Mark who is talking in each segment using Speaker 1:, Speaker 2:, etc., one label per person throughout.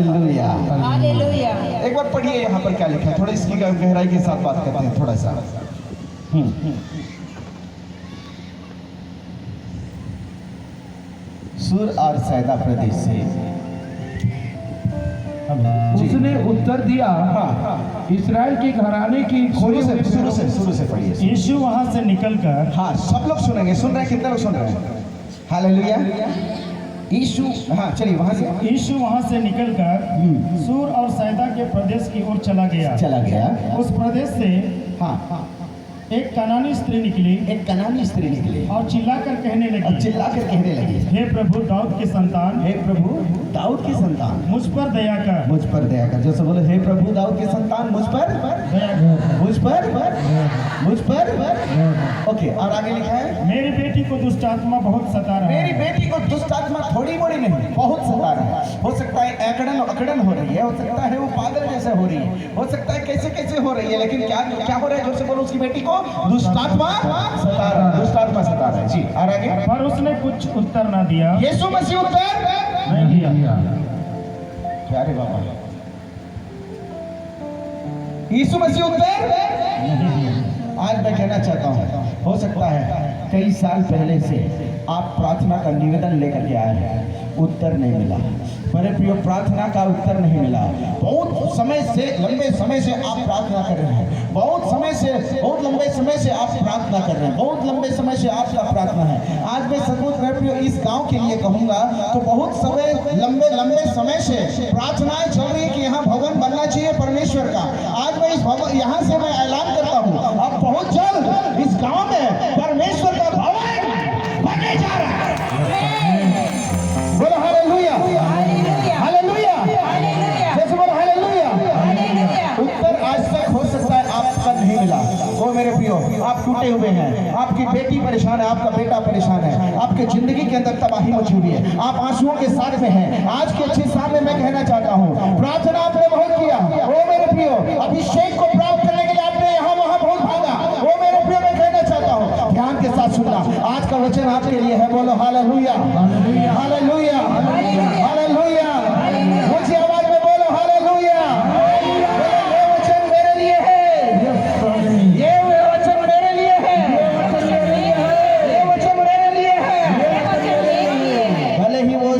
Speaker 1: Hallelujah.
Speaker 2: Hallelujah.
Speaker 1: एक बार पढ़िए यहाँ पर क्या लिखा है, थोड़ा इसकी गहराई के साथ बात करते हैं थोड़ा सा। सूर और सैदा प्रदेश से
Speaker 3: उसने उत्तर दिया,
Speaker 1: हाँ,
Speaker 3: इस्राएल के घराने की
Speaker 1: शुरू से पढ़िए।
Speaker 4: यीशु वहां से निकलकर,
Speaker 1: हाँ सब लोग सुनेंगे, सुन रहे हैं, कितने लोग सुन रहे हैं? हालेलुया। यीशु, हाँ चलिए वहां से।
Speaker 4: यीशु वहां से निकलकर सूर और सैदा के प्रदेश की ओर चला गया। उस प्रदेश से
Speaker 1: हाँ,
Speaker 4: एक कनानी स्त्री निकली
Speaker 1: एक कनानी स्त्री निकली
Speaker 4: और चिल्लाकर कहने लगी, हे प्रभु दाऊद के संतान,
Speaker 1: हे प्रभु दाऊद की संतान,
Speaker 4: मुझ पर दया कर।
Speaker 1: मुझ पर दया कर। जैसे बोले, हे प्रभु दाऊद के संतान, मुझ पर
Speaker 4: दया कर।
Speaker 1: मुझ पर। ओके, और आगे लिखा है,
Speaker 4: मेरी बेटी को दुष्ट आत्मा बहुत सता रहा
Speaker 1: मेरी
Speaker 4: है।
Speaker 1: बेटी को दुष्ट आत्मा थोड़ी मोड़ी नहीं, बहुत सता रहा है। हो सकता है अकड़न हो रही है, हो सकता है वो पागल जैसे हो रही है, हो सकता है कैसे हो रही है, लेकिन क्या हो रहा है? जोर से बोलो, उसकी बेटी को दुष्ट आत्मा सता रहा है। जी, और आगे,
Speaker 4: पर उसने कुछ उत्तर ना दिया।
Speaker 1: यीशु मसीह उत्तर
Speaker 4: नहीं दिया।
Speaker 1: प्यारे बाबा, यीशु मसीह उत्तर आज मैं कहना चाहता हूँ, हो सकता है कई साल पहले से आप प्रार्थना का निवेदन लेकर के आए हैं, उत्तर नहीं मिला। मेरे प्रियो, प्रार्थना का उत्तर नहीं मिला। बहुत समय से, लंबे समय से आप प्रार्थना कर रहे हैं, बहुत लंबे समय से आप प्रार्थना कर रहे हैं, बहुत लंबे समय से आपका प्रार्थना है। आज मैं सचमुच मेरे प्रियो इस गांव के लिए कहूँगा, तो बहुत लंबे समय से प्रार्थनाएं चल रही है कि यहाँ भवन बनना चाहिए परमेश्वर का। आज मैं इस भवन, यहाँ से मैं ऐलान करता हूँ, अब बहुत जल्द इस गांव में परमेश्वर का भवन बनने जा रहा है। बोलो हालेलुया, हालेलुया, जैसे बोलो हालेलुया। उत्तर आज तक हो सकता है आपका नहीं मिला। वो मेरे प्रियो, आप टूटे हुए हैं, आपकी बेटी परेशान है, आपका बेटा परेशान है, आपके जिंदगी के अंदर तबाही मची हुई है, आप आंसुओं के साथ में हैं। आज के अच्छे साथ में मैं कहना चाहता हूँ, प्रार्थना आपने बहुत किया, वो मेरे प्रियो, अभिषेक को प्राप्त करने के लिए आपने यहाँ वहाँ बहुत भागा। वो मेरे प्रियो, मैं कहना चाहता हूँ, ध्यान के साथ सुनना, आज का वचन आपके लिए है। बोलो हालेलुया, हालेलुया, हालेलुया। ऊंची आवाज में बोलो हालेलुया। ये वचन मेरे लिए है, ये वचन मेरे लिए है, ये वचन मेरे लिए है। भले ही वो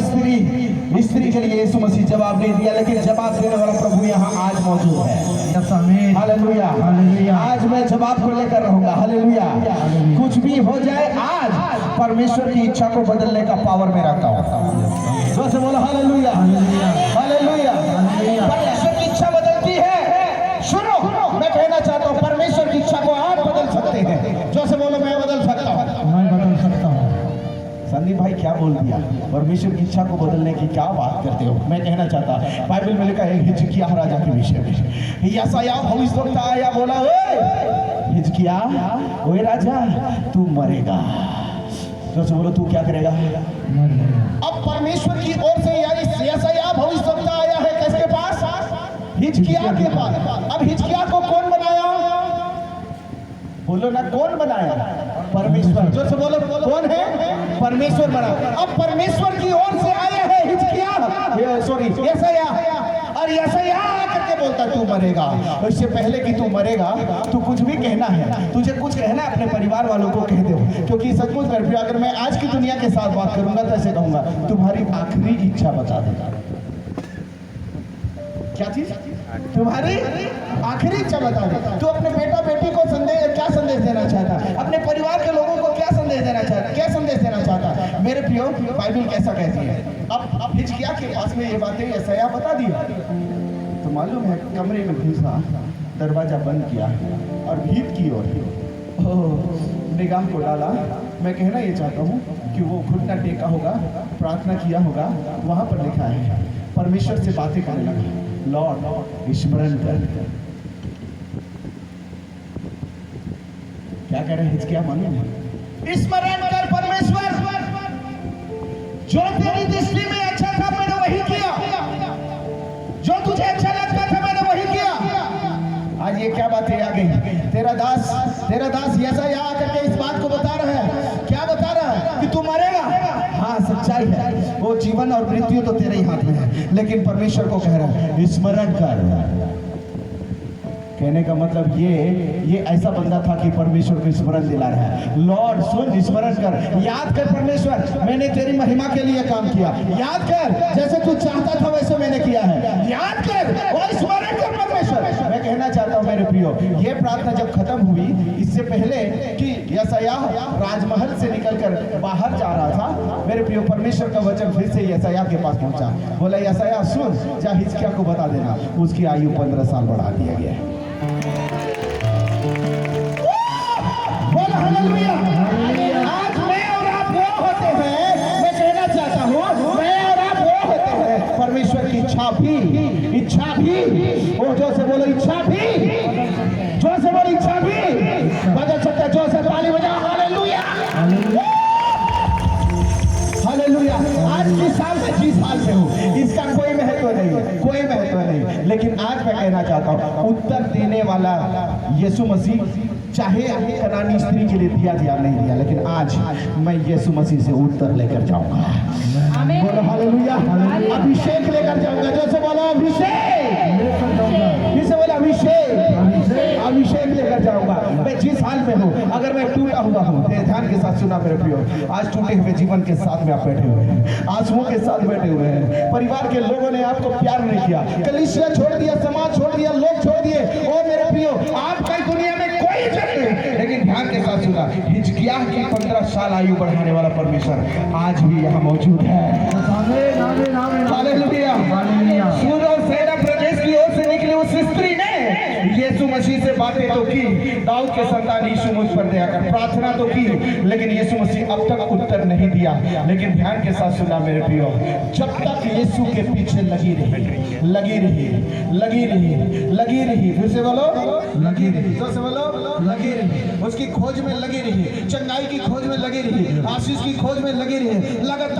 Speaker 1: स्त्री के लिए यीशु मसीह जवाब नहीं दिया, लेकिन जवाब देने वाला प्रभु यहाँ आज मौजूद है। Hallelujah, hallelujah. आज मैं जवाब को लेकर रहूंगा। हालेलुया। कुछ भी हो जाए, आज परमेश्वर की इच्छा को बदलने का पावर में रखता हूँ। जो से बोलो हालेलुया, हालेलुया। परमेश्वर की इच्छा बदलती है। सुनो, मैं कहना चाहता हूँ, परमेश्वर की इच्छा को आप बदल सकते हैं। जो से बोलो, मैं बदल सकता हूँ,
Speaker 3: मैं बदल सकता हूँ।
Speaker 1: संदीप भाई क्या बोल दिया? परमेश्वर की इच्छा को बदलने की क्या बात करते हो? मैं कहना चाहता, बाइबल में लिखा है हिजकिय्याह राजा के विषय में, यशायाह भविष्यवक्ता आया, बोला, ओए हिजकिय्याह, ओए राजा, तू मरेगा। जो से बोलो, तू क्या करेगा? अब परमेश्वर की ओर से यशायाह भविष्यवक्ता आया है किसके पास? हिजकिय्याह के पास। अब हिजकिय्याह को कौन बनाया? बोलो ना, कौन बनाया? परमेश्वर। जो से बोलो, कौन है? परमेश्वर बना। अब परमेश्वर की ओर से आया है हिजकिय्याह, सॉरी यशायाह, और यशायाह आकर के बोलता, तू मरेगा। इससे पहले कि तू मरेगा, तू कुछ भी कहना है, तुझे कुछ कहना है, अपने परिवार वालों को कह दो। क्योंकि सचमुच कर भी, अगर मैं आज की दुनिया के साथ बात करूंगा तो ऐसे कहूंगा, तुम्हारी आखिरी इच्छा बता देगा। क्या चीज? तुम्हारी आखिरी इच्छा बता दे। तू अपने बेटा बेटी को क्या संदेश देना चाहता? अपने परिवार के लोगों को क्या संदेश देना चाहता? क्या संदेश देना चाहता? मेरे प्रियो, बाइबल कैसा कहती है? अब हिजकिय्याह के पास में ये बातें यशायाह बता दिया, तो मालूम है कमरे में घुसा, दरवाजा बंद किया और भीत की ओर निगाह को डाला। मैं कहना ये चाहता हूँ कि वो घुटना टेका होगा, प्रार्थना किया होगा। वहां पर लिखा है, परमेश्वर से बातें करने लगा, लॉर्ड स्मरण कर। क्या कह रहे हैं हिजकिय्याह? मालूम है, स्मरण कर परमेश्वर, जो तेरी दृष्टि में अच्छा था मैंने वही किया, जो तुझे अच्छा लगता था मैंने वही किया। आज ये क्या बातें आ गई? तेरा दास यशायाह आकर के इस बात को बता रहा है। क्या बता रहा है? कि तू मरेगा। हाँ सच्चाई है, वो जीवन और मृत्यु तो तेरे ही हाथ में है, लेकिन परमेश्वर को कह रहा है स्मरण कर। कहने का मतलब ये ऐसा बंदा था कि परमेश्वर को स्मरण दिला रहा है। लॉर्ड सुन, स्मरण कर, याद कर परमेश्वर, मैंने तेरी महिमा के लिए काम किया, याद कर जैसे तू चाहता था वैसे मैंने किया है, याद कर और स्मरण कर परमेश्वर। मैं कहना चाहता हूँ मेरे प्रियो, ये प्रार्थना जब खत्म हुई, इससे पहले कि यशायाह राजमहल से निकलकर बाहर जा रहा था, मेरे प्रियो परमेश्वर का वचन फिर से यशायाह के पास पहुंचा। बोला यशायाह सुन, जा हिजकिय्याह को बता देना उसकी आयु 15 साल बढ़ा दिया गया है। बोल हालेलुया। आज मैं और आप वो होते हैं, मैं कहना चाहता हूँ मैं और आप वो होते हैं, परमेश्वर की इच्छा भी वो जो से बोलो इच्छा भी, जो से बोलो इच्छा भी बदल सकता है। जो से ताली बजाओ, हालेलुया हालेलुया। आज किस साल से जिस साल से हो इसका कोई महत्व नहीं है, कोई महत्व नहीं, लेकिन आज मैं कहना चाहता हूँ उत्तर देने वाला यीशु मसीह, चाहे कनानी स्त्री के लिए दिया नहीं दिया, लेकिन आज मैं यीशु मसीह से उत्तर लेकर जाऊंगा। बोलो हालेलुया। अभिषेक लेकर जाऊंगा, जो से बोलो अभिषेक, जिसे बोलो अभिषेक लेकर जाऊंगा। मैं जिस हाल में हूँ, अगर मैं टूटा हुआ हूँ, ध्यान के साथ सुना मेरे प्रियो, आज टूटे हुए जीवन के साथ में आप बैठे हुए हैं, आंसुओं के साथ बैठे हुए हैं, परिवार के लोगों ने आपको प्यार नहीं किया, कलीसिया छोड़ दिया, समाज छोड़ दिया, लोग छोड़ दिए, ओ मेरे प्रियो आपका दुनिया में कोई इज्जत नहीं। लेकिन ध्यान के साथ सुना, हिजकिय्याह की 15 साल आयु बढ़ाने वाला परमेश्वर आज भी यहाँ मौजूद है। हालेलुया। सूर और सैदा प्रदेश की ओर से निकली उस स्त्री ने यीशु मसीह से बातें तो की, दाऊद के संतान यीशु मुझ पर दया कर, प्रार्थना तो की, लेकिन यीशु मसीह अब तक उत्तर नहीं दिया। लेकिन ध्यान के साथ सुना मेरे प्रियो, जब तक यीशु के पीछे लगी रही, फिर से बोलो लगी रही, तो से बोलो लगी रही, उसकी खोज में लगी रही, चंगाई की खोज में लगी रही, आशीष की खोज में लगी रही, लगातार